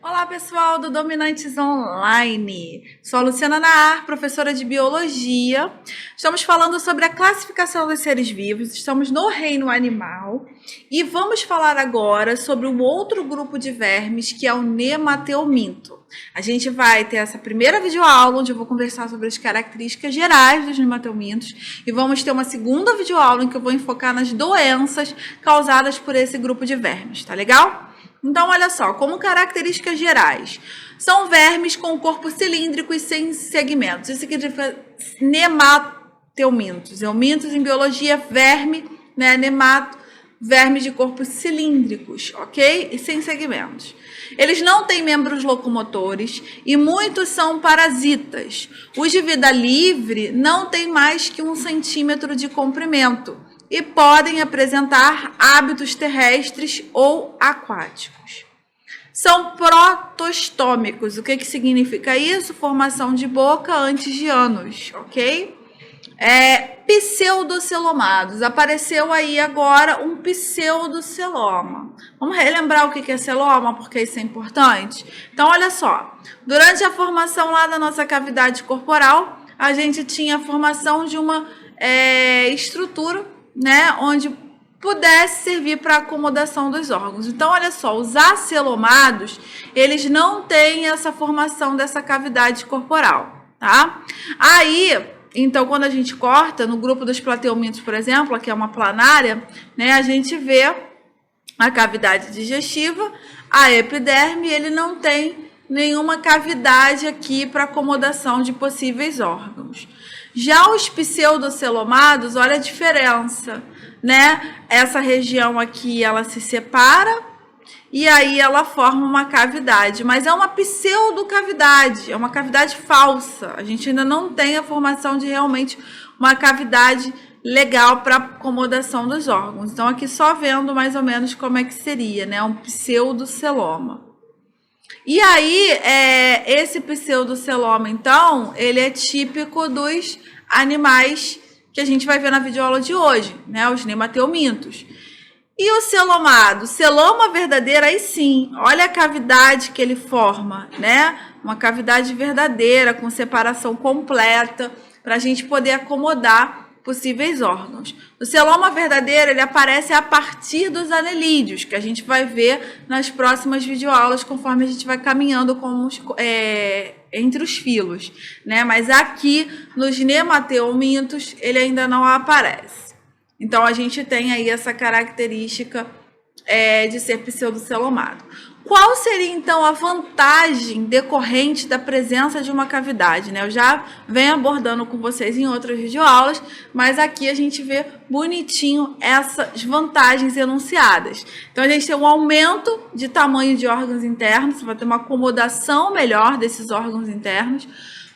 Olá, pessoal do Dominantes Online. Sou a Luciana Naar, professora de Biologia. Estamos falando sobre a classificação dos seres vivos, estamos no reino animal e vamos falar agora sobre um outro grupo de vermes que é o Nemateuminto. A gente vai ter essa primeira videoaula onde eu vou conversar sobre as características gerais dos nemateumintos e vamos ter uma segunda videoaula em que eu vou enfocar nas doenças causadas por esse grupo de vermes, tá legal? Então, olha só, como características gerais, são vermes com corpo cilíndrico e sem segmentos. Isso significa nemateumintos. Eumintos em biologia, verme, né? Vermes de corpos cilíndricos, ok? E sem segmentos. Eles não têm membros locomotores e muitos são parasitas. Os de vida livre não têm mais que 1 centímetro de comprimento e podem apresentar hábitos terrestres ou aquáticos. São protostômicos. O que significa isso? Formação de boca antes de ânus, ok? Pseudocelomados. Apareceu aí agora um pseudoceloma. Vamos relembrar o que é celoma, porque isso é importante? Então, olha só. Durante a formação lá da nossa cavidade corporal, a gente tinha a formação de uma estrutura, né, onde pudesse servir para acomodação dos órgãos. Então, olha só, os acelomados, eles não têm essa formação dessa cavidade corporal, tá? Aí, então, quando a gente corta, no grupo dos plateumintos, por exemplo, aqui é uma planária, né, a gente vê a cavidade digestiva, a epiderme, ele não tem nenhuma cavidade aqui para acomodação de possíveis órgãos. Já os pseudocelomados, olha a diferença, né? Essa região aqui, ela se separa e aí ela forma uma cavidade, mas é uma pseudocavidade, é uma cavidade falsa. A gente ainda não tem a formação de realmente uma cavidade legal para acomodação dos órgãos. Então, aqui só vendo mais ou menos como é que seria, né? Um pseudoceloma. E aí, esse pseudoceloma, então, ele é típico dos animais que a gente vai ver na videoaula de hoje, né? Os nemateumintos. E o celomado? Celoma verdadeira, aí sim, olha a cavidade que ele forma, né? Uma cavidade verdadeira, com separação completa, para a gente poder acomodar possíveis órgãos. O celoma verdadeiro, ele aparece a partir dos anelídeos, que a gente vai ver nas próximas videoaulas, conforme a gente vai caminhando entre os filos, né? Mas aqui, nos nemateumintos, ele ainda não aparece. Então, a gente tem aí essa característica de ser pseudocelomado. Qual seria, então, a vantagem decorrente da presença de uma cavidade, né? Eu já venho abordando com vocês em outras videoaulas, mas aqui a gente vê bonitinho essas vantagens enunciadas. Então, a gente tem um aumento de tamanho de órgãos internos, você vai ter uma acomodação melhor desses órgãos internos,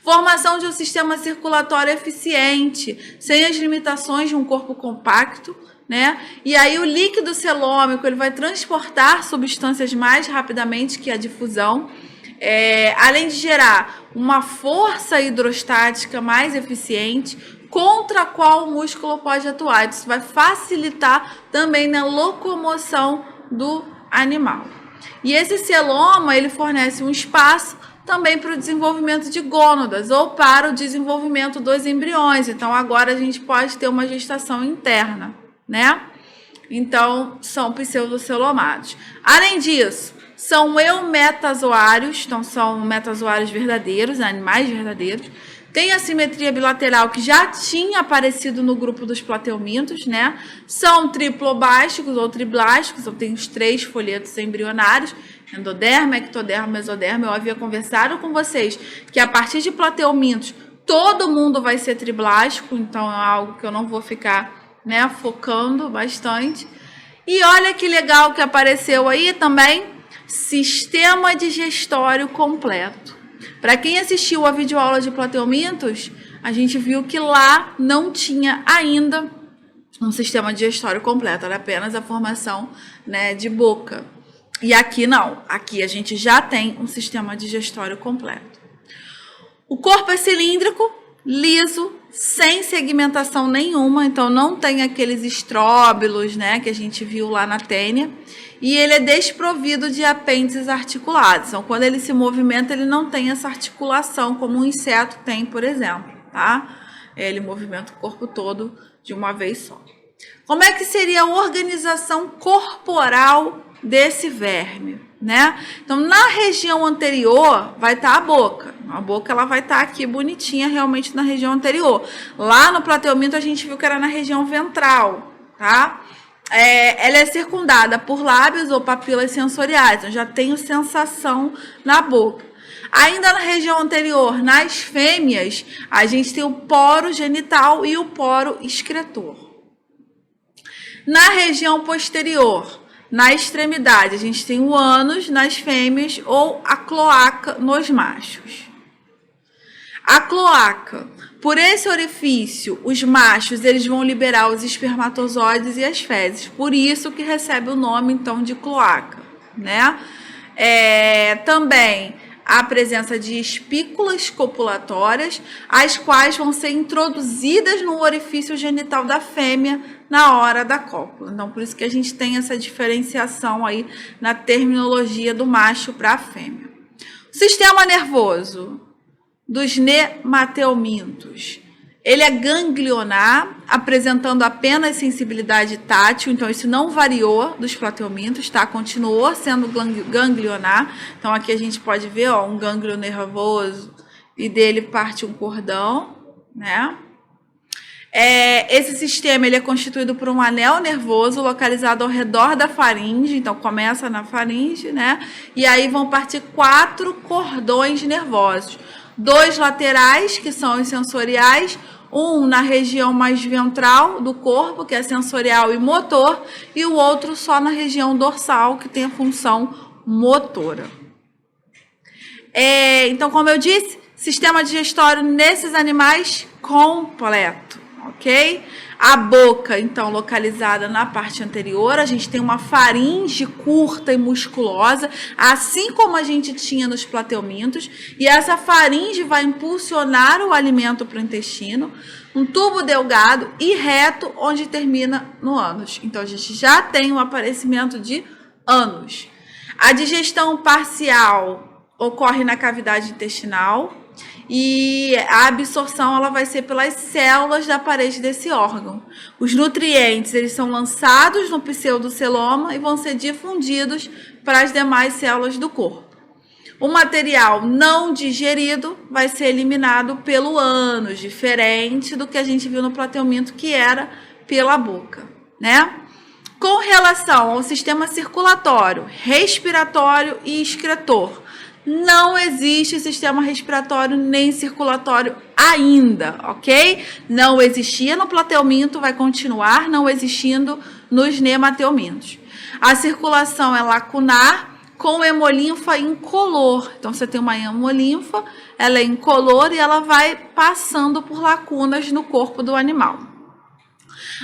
formação de um sistema circulatório eficiente, sem as limitações de um corpo compacto, né? E aí o líquido celômico ele vai transportar substâncias mais rapidamente que a difusão, além de gerar uma força hidrostática mais eficiente, contra a qual o músculo pode atuar. Isso vai facilitar também na locomoção do animal. E esse celoma ele fornece um espaço também para o desenvolvimento de gônadas ou para o desenvolvimento dos embriões. Então agora a gente pode ter uma gestação interna, né? Então, são pseudocelomados. Além disso, são eumetazoários, então são metazoários verdadeiros, animais verdadeiros. Tem a simetria bilateral que já tinha aparecido no grupo dos plateumintos, né? São triplobásticos ou triblásticos, ou tem os 3 folhetos embrionários, endoderma, ectoderma, mesoderma. Eu havia conversado com vocês que a partir de plateumintos, todo mundo vai ser triblástico, então é algo que eu não vou ficar focando bastante. E olha que legal que apareceu aí também, sistema digestório completo. Para quem assistiu a videoaula de plateumintos, a gente viu que lá não tinha ainda um sistema digestório completo, era apenas a formação, né, de boca. E aqui não, aqui a gente já tem um sistema digestório completo. O corpo é cilíndrico, liso, sem segmentação nenhuma, então não tem aqueles estróbilos, né, que a gente viu lá na tênia, e ele é desprovido de apêndices articulados. Então, quando ele se movimenta, ele não tem essa articulação como um inseto tem, por exemplo, tá? Ele movimenta o corpo todo de uma vez só. Como é que seria a organização corporal desse verme, né? Então, na região anterior vai estar a boca. A boca ela vai estar aqui bonitinha, realmente na região anterior. Lá no plateuminto a gente viu que era na região ventral, tá? Ela é circundada por lábios ou papilas sensoriais. Então, já tenho sensação na boca. Ainda na região anterior, nas fêmeas, a gente tem o poro genital e o poro excretor. Na região posterior, na extremidade, a gente tem o ânus nas fêmeas ou a cloaca nos machos. A cloaca, por esse orifício, os machos eles vão liberar os espermatozoides e as fezes, por isso que recebe o nome então de cloaca, né? Também a presença de espículas copulatórias, as quais vão ser introduzidas no orifício genital da fêmea na hora da cópula. Então, por isso que a gente tem essa diferenciação aí na terminologia do macho para a fêmea. O sistema nervoso dos nemateumintos. Ele é ganglionar, apresentando apenas sensibilidade tátil, então isso não variou dos plateumintos, tá? Continuou sendo ganglionar. Então aqui a gente pode ver, ó, um gânglio nervoso e dele parte um cordão, né? Esse sistema ele é constituído por um anel nervoso localizado ao redor da faringe, então começa na faringe, né? E aí vão partir 4 cordões nervosos. 2 laterais, que são os sensoriais, um na região mais ventral do corpo, que é sensorial e motor, e o outro só na região dorsal, que tem a função motora. Então, como eu disse, sistema digestório nesses animais completo, ok? A boca, então, localizada na parte anterior, a gente tem uma faringe curta e musculosa, assim como a gente tinha nos plateumintos, e essa faringe vai impulsionar o alimento para o intestino, um tubo delgado e reto, onde termina no ânus. Então, a gente já tem o aparecimento de ânus. A digestão parcial ocorre na cavidade intestinal, e a absorção ela vai ser pelas células da parede desse órgão. Os nutrientes eles são lançados no pseudoceloma e vão ser difundidos para as demais células do corpo. O material não digerido vai ser eliminado pelo ânus, diferente do que a gente viu no plateuminto, que era pela boca, né? Com relação ao sistema circulatório, respiratório e excretor, não existe sistema respiratório nem circulatório ainda, ok? Não existia no plateuminto, vai continuar não existindo nos nemateumintos. A circulação é lacunar, com hemolinfa incolor. Então, você tem uma hemolinfa, ela é incolor e ela vai passando por lacunas no corpo do animal.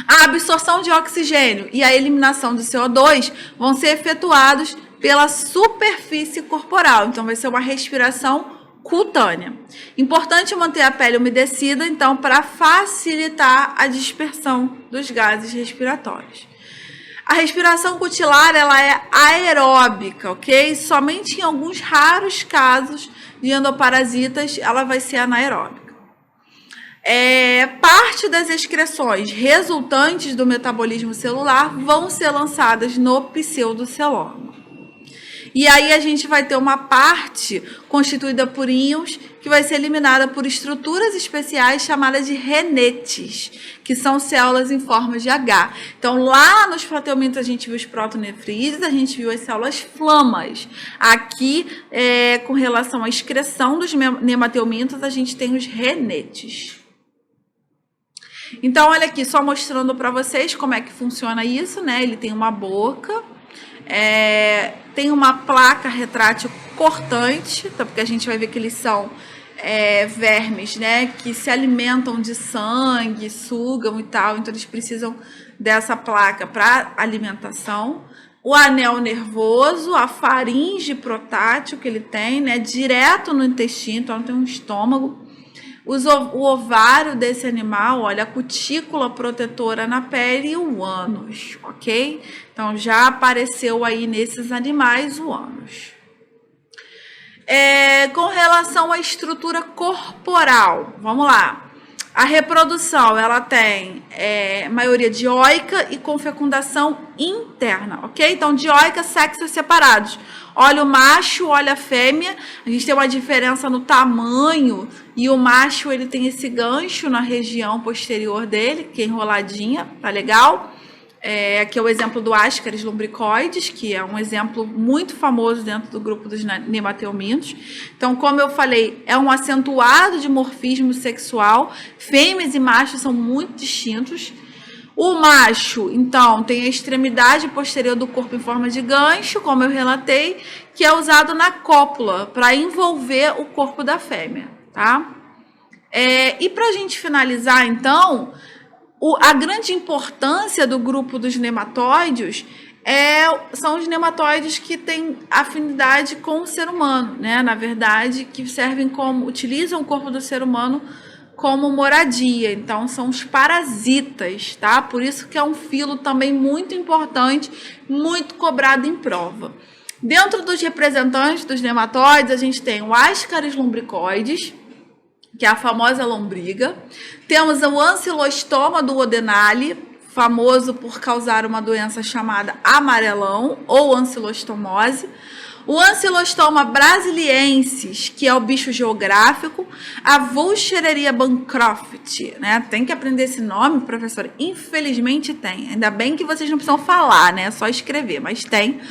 A absorção de oxigênio e a eliminação de CO2 vão ser efetuados pela superfície corporal, então vai ser uma respiração cutânea. Importante manter a pele umedecida, então, para facilitar a dispersão dos gases respiratórios. A respiração cutilar, ela é aeróbica, ok? Somente em alguns raros casos de endoparasitas, ela vai ser anaeróbica. Parte das excreções resultantes do metabolismo celular vão ser lançadas no pseudoceloma. E aí a gente vai ter uma parte constituída por íons que vai ser eliminada por estruturas especiais chamadas de renetes, que são células em forma de H. Então, lá nos plateumintos a gente viu os protonefrídeos, a gente viu as células flamas. Aqui, com relação à excreção dos nemateumintos, a gente tem os renetes. Então, olha aqui, só mostrando para vocês como é que funciona isso, né? Ele tem uma boca, tem uma placa retrátil cortante, tá? Porque a gente vai ver que eles são vermes, né? Que se alimentam de sangue, sugam e tal, então eles precisam dessa placa para alimentação. O anel nervoso, a faringe protátil que ele tem, né? Direto no intestino, então tem um estômago. o ovário desse animal, olha, a cutícula protetora na pele e o ânus, ok? Então, já apareceu aí nesses animais o ânus. Com relação à estrutura corporal, vamos lá. A reprodução, ela tem maioria dioica e com fecundação interna, ok? Então, dioica, sexos separados. Olha o macho, olha a fêmea. A gente tem uma diferença no tamanho e o macho, ele tem esse gancho na região posterior dele, que é enroladinha, tá legal? Aqui é o exemplo do Ascaris lumbricoides, que é um exemplo muito famoso dentro do grupo dos nematelmintos. Então, como eu falei, é um acentuado dimorfismo sexual. Fêmeas e machos são muito distintos. O macho, então, tem a extremidade posterior do corpo em forma de gancho, como eu relatei, que é usado na cópula para envolver o corpo da fêmea, tá? E para a gente finalizar, então, a grande importância do grupo dos nematóides são os nematóides que têm afinidade com o ser humano, né? Na verdade, que utilizam o corpo do ser humano como moradia. Então, são os parasitas, tá? Por isso que é um filo também muito importante, muito cobrado em prova. Dentro dos representantes dos nematóides, a gente tem o Ascaris lumbricoides, que é a famosa lombriga. Temos o ancilostoma do Odenale, famoso por causar uma doença chamada amarelão ou ancilostomose. O ancilostoma brasiliensis, que é o bicho geográfico. A Wuchereria bancroft, né? Tem que aprender esse nome, professora? Infelizmente tem. Ainda bem que vocês não precisam falar, né? É só escrever, mas tem.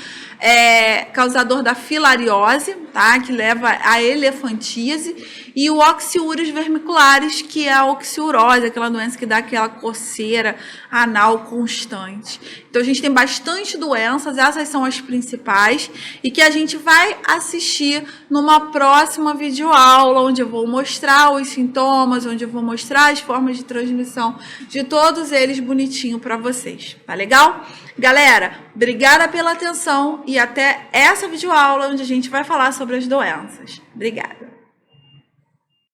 Causador da filariose, tá? Que leva à elefantíase, e o oxiúrios vermiculares, que é a oxiurose, aquela doença que dá aquela coceira anal constante. Então, a gente tem bastante doenças, essas são as principais, e que a gente vai assistir numa próxima videoaula, onde eu vou mostrar os sintomas, onde eu vou mostrar as formas de transmissão de todos eles bonitinho para vocês, tá legal? Galera, obrigada pela atenção e até essa videoaula onde a gente vai falar sobre as doenças. Obrigada.